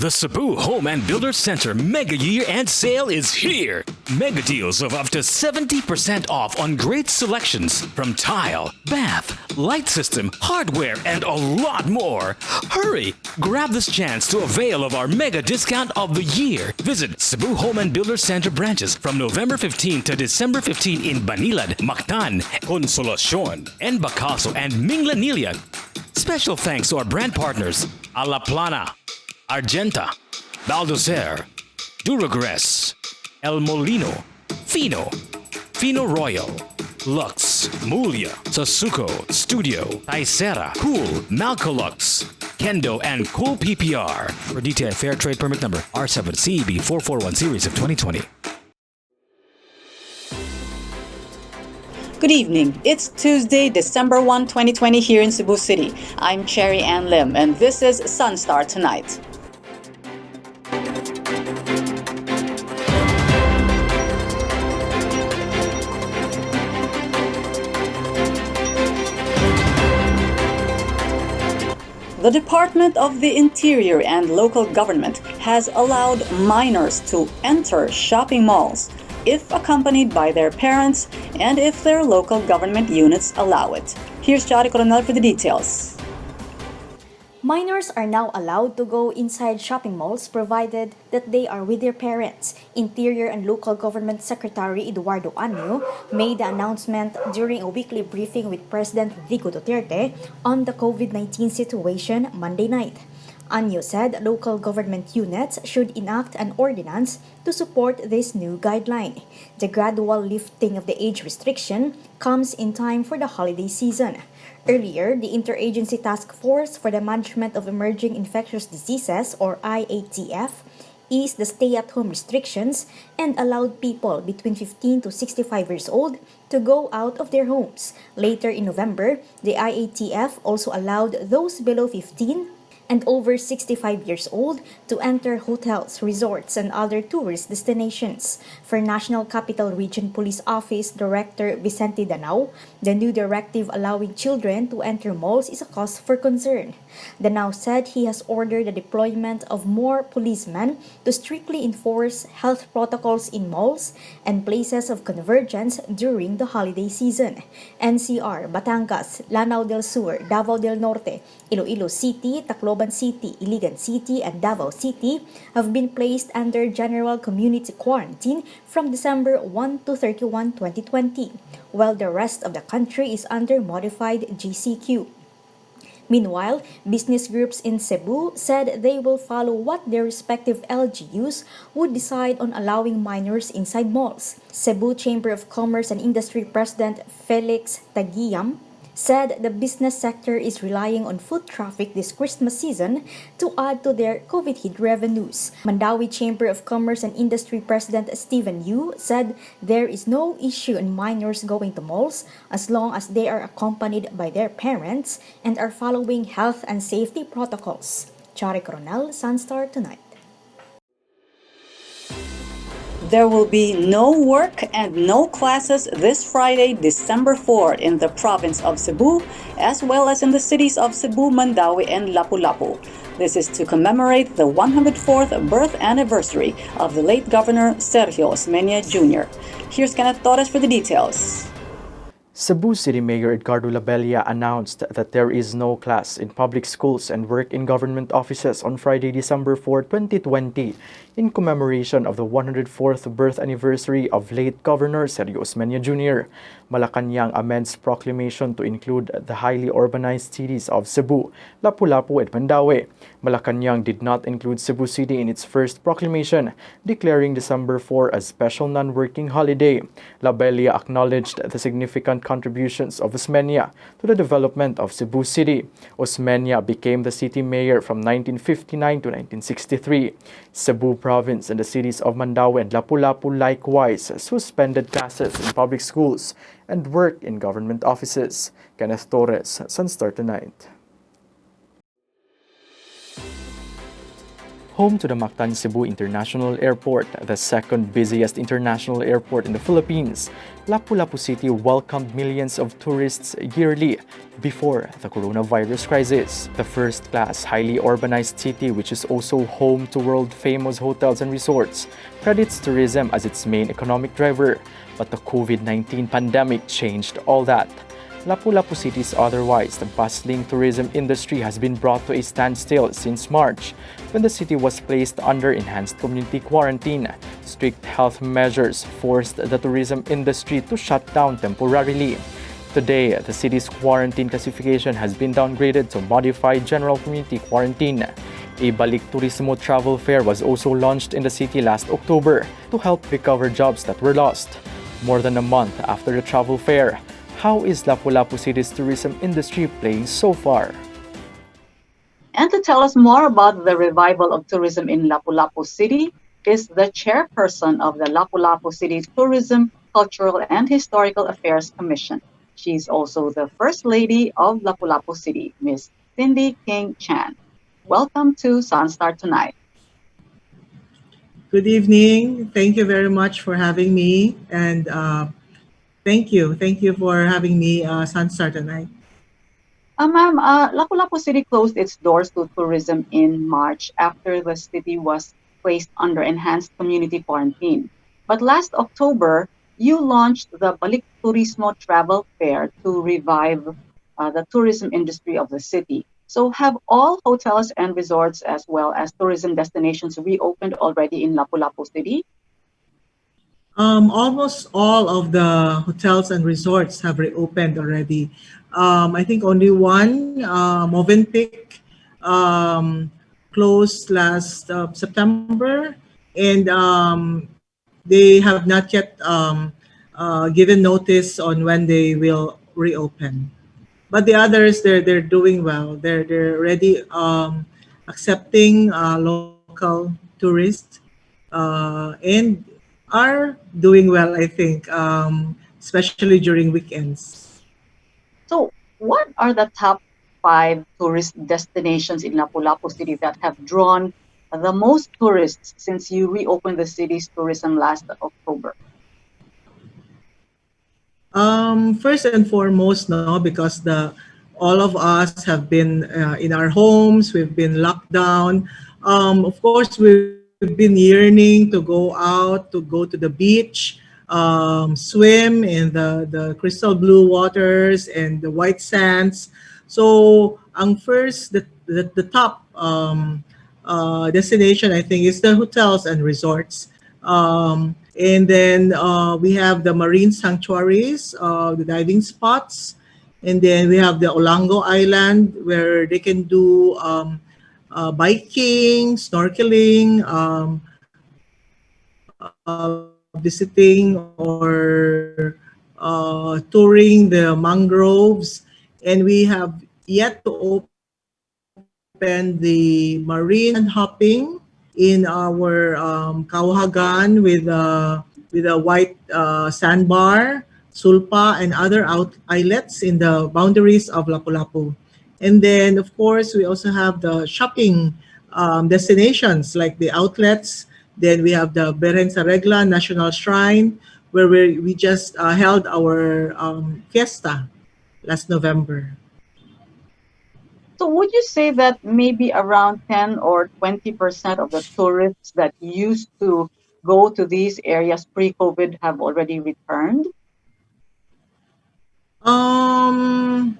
The Cebu Home and Builder Center Mega Year-End Sale is here! Mega deals of up to 70% off on great selections from tile, bath, light system, hardware, and a lot more. Hurry! Grab this chance to avail of our mega discount of the year. Visit Cebu Home and Builder Center branches from November 15 to December 15 in Banilad, Mactan, Consolacion, Enbacaso, and Minglanilla. Special thanks to our brand partners, Alaplana, Argenta, Baldoser, Duragres, El Molino, Fino, Fino Royal, Lux, Mulia, Sasuko, Studio, Taisera, Cool, Malcolux, Kendo, and Cool PPR. For detailed fair trade permit number R7CEB 441 series of 2020. Good evening. It's Tuesday, December 1, 2020 here in Cebu City. I'm Cherry Ann Lim, and this is SunStar Tonight. The Department of the Interior and Local Government has allowed minors to enter shopping malls if accompanied by their parents and if their local government units allow it. Here's Jari Coronel for the details. Minors are now allowed to go inside shopping malls provided that they are with their parents. Interior and Local Government Secretary Eduardo Anyo made the announcement during a weekly briefing with President Vico Duterte on the COVID-19 situation Monday night. Anyo said local government units should enact an ordinance to support this new guideline. The gradual lifting of the age restriction comes in time for the holiday season. Earlier, the Interagency Task Force for the Management of Emerging Infectious Diseases, or IATF, eased the stay-at-home restrictions and allowed people between 15 to 65 years old to go out of their homes. Later in November, the IATF also allowed those below 15 and over 65 years old to enter hotels, resorts, and other tourist destinations. For National Capital Region Police Office Director Vicente Danao, the new directive allowing children to enter malls is a cause for concern. Danao said he has ordered the deployment of more policemen to strictly enforce health protocols in malls and places of convergence during the holiday season. NCR, Batangas, Lanao del Sur, Davao del Norte, Iloilo City, Tacloban City, Iligan City, and Davao City have been placed under general community quarantine from December 1 to 31, 2020, while the rest of the country is under modified GCQ. Meanwhile, business groups in Cebu said they will follow what their respective LGUs would decide on allowing minors inside malls. Cebu Chamber of Commerce and Industry President Felix Taguiam said the business sector is relying on foot traffic this Christmas season to add to their COVID-hit revenues. Mandawi Chamber of Commerce and Industry President Stephen Yu said there is no issue in minors going to malls as long as they are accompanied by their parents and are following health and safety protocols. Chari Coronel, SunStar Tonight. There will be no work and no classes this Friday, December 4 in the province of Cebu, as well as in the cities of Cebu, Mandawi, and Lapu-Lapu. This is to commemorate the 104th birth anniversary of the late Governor Sergio Osmeña Jr. Here's Kenneth Torres for the details. Cebu City Mayor Edgardo Labella announced that there is no class in public schools and work in government offices on Friday, December 4, 2020, in commemoration of the 104th birth anniversary of late Governor Sergio Osmeña Jr. Malacanang amends proclamation to include the highly urbanized cities of Cebu, Lapu-Lapu, and Mandawi. Malacanang did not include Cebu City in its first proclamation, declaring December 4 as special non-working holiday. Labella acknowledged the significant contributions of Osmeña to the development of Cebu City. Osmeña became the city mayor from 1959 to 1963. Cebu Province and the cities of Mandawi and Lapu-Lapu likewise suspended classes in public schools and work in government offices. Kenneth Torres, SunStar Tonight. Home to the Mactan Cebu International Airport, the second busiest international airport in the Philippines, Lapu-Lapu City welcomed millions of tourists yearly before the coronavirus crisis. The first-class, highly urbanized city, which is also home to world-famous hotels and resorts, credits tourism as its main economic driver. But the COVID-19 pandemic changed all that. Lapu-Lapu City's otherwise bustling tourism industry has been brought to a standstill since March, when the city was placed under enhanced community quarantine. Strict health measures forced the tourism industry to shut down temporarily. Today, the city's quarantine classification has been downgraded to modified general community quarantine. A Balik Turismo travel fair was also launched in the city last October to help recover jobs that were lost. More than a month after the travel fair, how is Lapu-Lapu City's tourism industry playing so far? And to tell us more about the revival of tourism in Lapu-Lapu City is the chairperson of the Lapu-Lapu City Tourism, Cultural, and Historical Affairs Commission. She's also the First Lady of Lapu-Lapu City, Miss Cindi King-Chan. Welcome to SunStar Tonight. Good evening. Thank you very much for having me, and thank you for having me, Sunstar tonight. Ma'am, Lapu-Lapu City closed its doors to tourism in March after the city was placed under enhanced community quarantine. But last October, you launched the Balik Turismo Travel Fair to revive the tourism industry of the city. So have all hotels and resorts as well as tourism destinations reopened already in Lapu-Lapu City? Almost all of the hotels and resorts have reopened already. I think only one, Movenpick, closed last September, and they have not yet given notice on when they will reopen. But the others, they're doing well. They're already accepting local tourists and are doing well, I think, especially during weekends. So, what are the top five tourist destinations in Lapu-Lapu City that have drawn the most tourists since you reopened the city's tourism last October? First and foremost, no, because the all of us have been in our homes. We've been locked down. Of course, we've been yearning to go out, to go to the beach, swim in the crystal blue waters and the white sands. So, ang first, the top destination, I think, is the hotels and resorts. And then we have the marine sanctuaries, the diving spots. And then we have the Olango Island where they can do biking, snorkeling, visiting or touring the mangroves. And we have yet to open the marine hopping in our Kawahagan with a white sandbar, sulpa, and other islets in the boundaries of Lapu-Lapu. And then, of course, we also have the shopping destinations like the outlets. Then we have the Beren sa Regla National Shrine, where we just held our fiesta last November. So, would you say that maybe around 10 or 20% of the tourists that used to go to these areas pre-COVID have already returned? Um,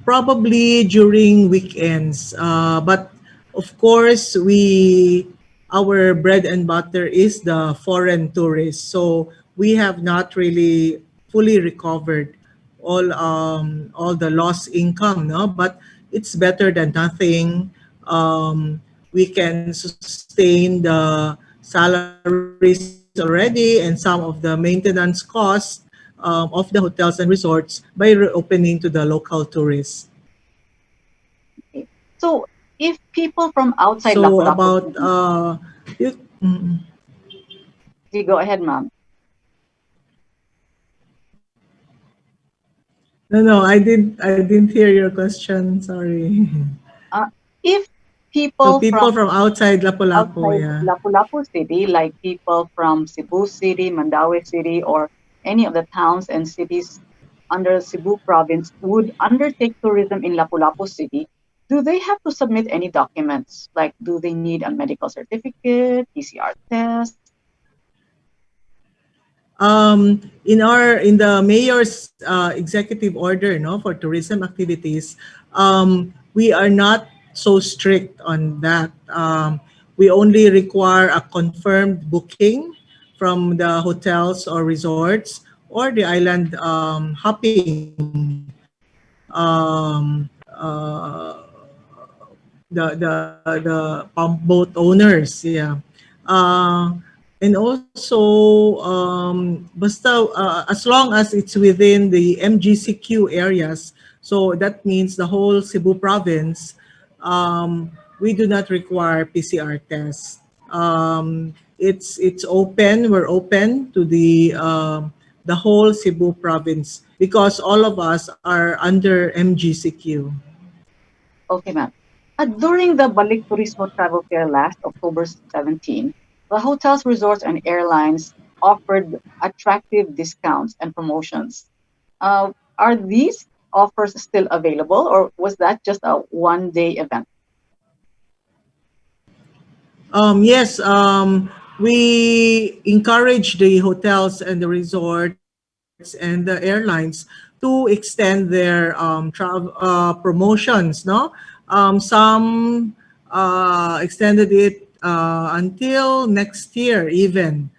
Probably during weekends. But of course, our bread and butter is the foreign tourists. So we have not really fully recovered all the lost income, no? But it's better than nothing. We can sustain the salaries already and some of the maintenance costs of the hotels and resorts by reopening to the local tourists. Okay. So, if people from outside So Lapu-Lapu about City, you go ahead, ma'am. no, I didn't hear your question. Sorry. Uh, if So people people from from outside Lapu-Lapu, outside yeah. Lapu-Lapu City, like people from Cebu City, Mandaue City, or any of the towns and cities under Cebu province would undertake tourism in Lapu-Lapu City, do they have to submit any documents? Like, do they need a medical certificate, PCR test? In the mayor's executive order, no, for tourism activities, we are not so strict on that. We only require a confirmed booking from the hotels or resorts or the island hopping the pump boat owners, yeah. uh, and also as long as it's within the MGCQ areas, so that means the whole Cebu province, we do not require PCR tests. It's open. We're open to the whole Cebu province because all of us are under MGCQ. Okay, ma'am. During the Balik Turismo Travel Fair last October 17, the hotels, resorts, and airlines offered attractive discounts and promotions. Are these offers still available, or was that just a one-day event? Yes, we encourage the hotels and the resorts and the airlines to extend their promotions. No, some extended it until next year even.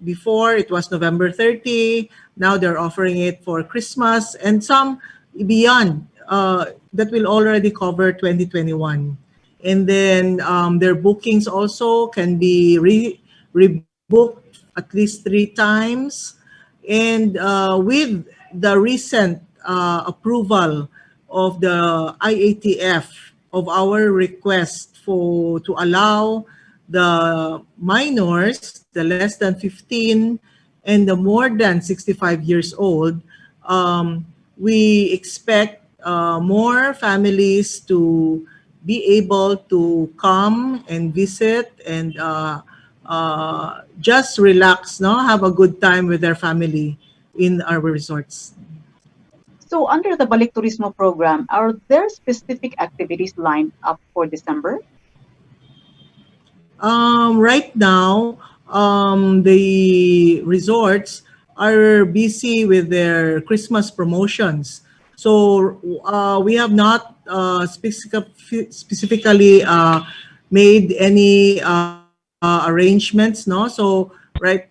Before it was November 30. Now they're offering it for Christmas and some beyond. That will already cover 2021. And then their bookings also can be rebooked at least 3 times. And with the recent approval of the IATF of our request to allow the minors, the less than 15 and the more than 65 years old, we expect more families to be able to come and visit and just relax, no, have a good time with their family in our resorts. So, under the Balik Turismo program, are there specific activities lined up for December? Right now, the resorts are busy with their Christmas promotions. So we have not specifically made any arrangements. No, so right,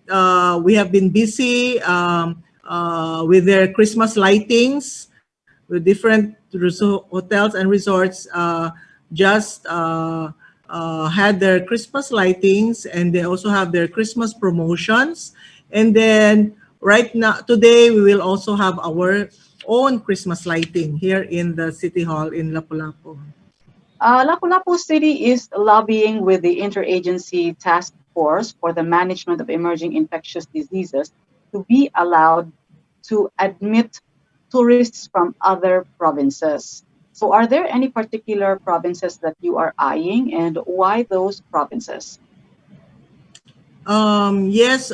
we have been busy with their Christmas lightings with different hotels and resorts. Just had their Christmas lightings and they also have their Christmas promotions. And then right now, today, we will also have our own Christmas lighting here in the City Hall in Lapu-Lapu. Lapu-Lapu City is lobbying with the Interagency Task Force for the Management of Emerging Infectious Diseases to be allowed to admit tourists from other provinces. So, are there any particular provinces that you are eyeing, and why those provinces? Yes,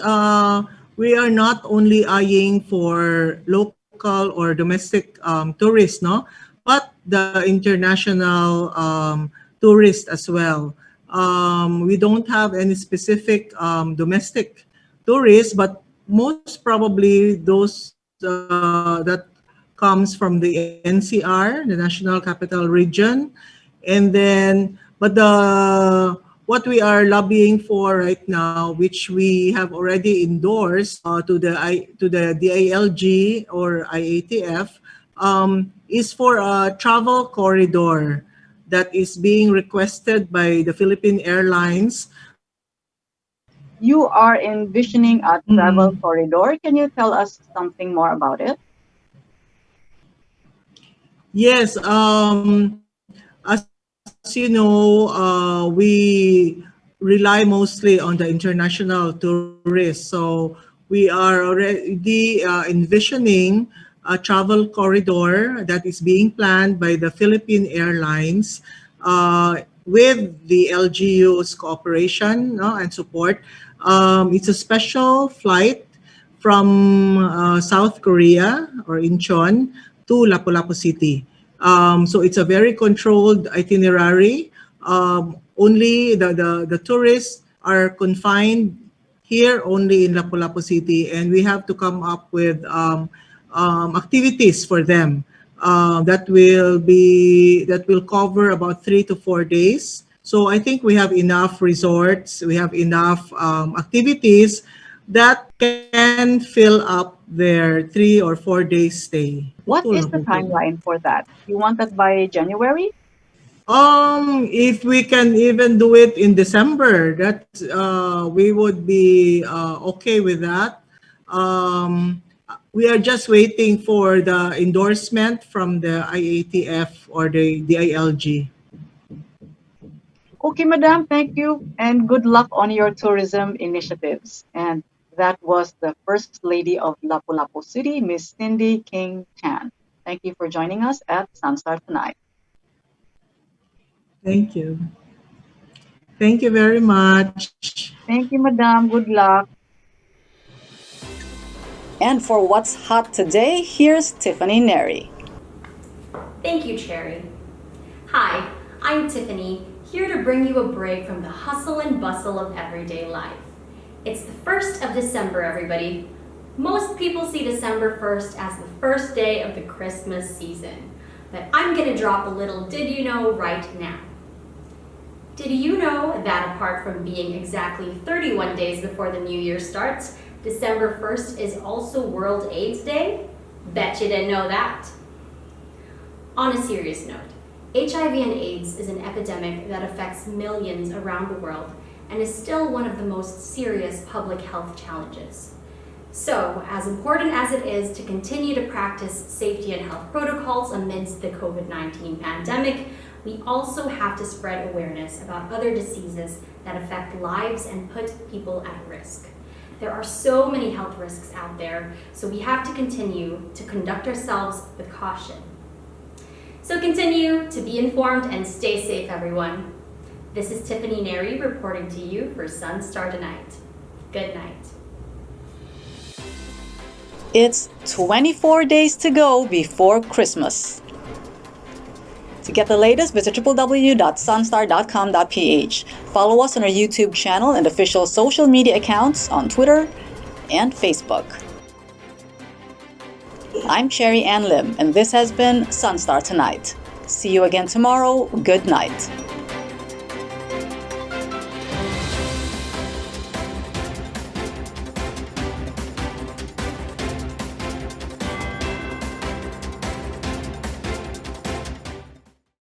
we are not only eyeing for local or domestic tourists, no, but the international tourists as well. We don't have any specific domestic tourists, but most probably those that comes from the NCR, the National Capital Region, and then but the what we are lobbying for right now, which we have already endorsed to the DILG or IATF, is for a travel corridor that is being requested by the Philippine Airlines. You are envisioning a travel corridor. Can you tell us something more about it? Yes, as you know, we rely mostly on the international tourists. So we are already envisioning a travel corridor that is being planned by the Philippine Airlines with the LGU's cooperation, no, and support. It's a special flight from South Korea or Incheon to Lapu-Lapu City. So it's a very controlled itinerary. Only the tourists are confined here only in Lapu-Lapu City, and we have to come up with activities for them that will cover about 3 to 4 days. So I think we have enough resorts, we have enough activities that can fill up their 3 or 4 days stay. What is the timeline for that? You want that by January? If we can even do it in December, that we would be okay with that. We are just waiting for the endorsement from the IATF or the DILG. Okay, Madam, thank you and good luck on your tourism initiatives. And that was the First Lady of Lapu-Lapu City, Miss Cindi King-Chan. Thank you for joining us at SunStar Tonight. Thank you. Thank you very much. Thank you, Madam. Good luck. And for What's Hot Today, here's Tiffany Neri. Thank you, Cherry. Hi, I'm Tiffany, here to bring you a break from the hustle and bustle of everyday life. It's the 1st of December, everybody. Most people see December 1st as the first day of the Christmas season, but I'm gonna drop a little did you know right now. Did you know that apart from being exactly 31 days before the new year starts, December 1st is also World AIDS Day? Bet you didn't know that. On a serious note, HIV and AIDS is an epidemic that affects millions around the world and is still one of the most serious public health challenges. So, as important as it is to continue to practice safety and health protocols amidst the COVID-19 pandemic, we also have to spread awareness about other diseases that affect lives and put people at risk. There are so many health risks out there, so we have to continue to conduct ourselves with caution. So continue to be informed and stay safe, everyone. This is Tiffany Neri reporting to you for SunStar Tonight. Good night. It's 24 days to go before Christmas. To get the latest, visit www.sunstar.com.ph. Follow us on our YouTube channel and official social media accounts on Twitter and Facebook. I'm Cherry Ann Lim, and this has been SunStar Tonight. See you again tomorrow. Good night.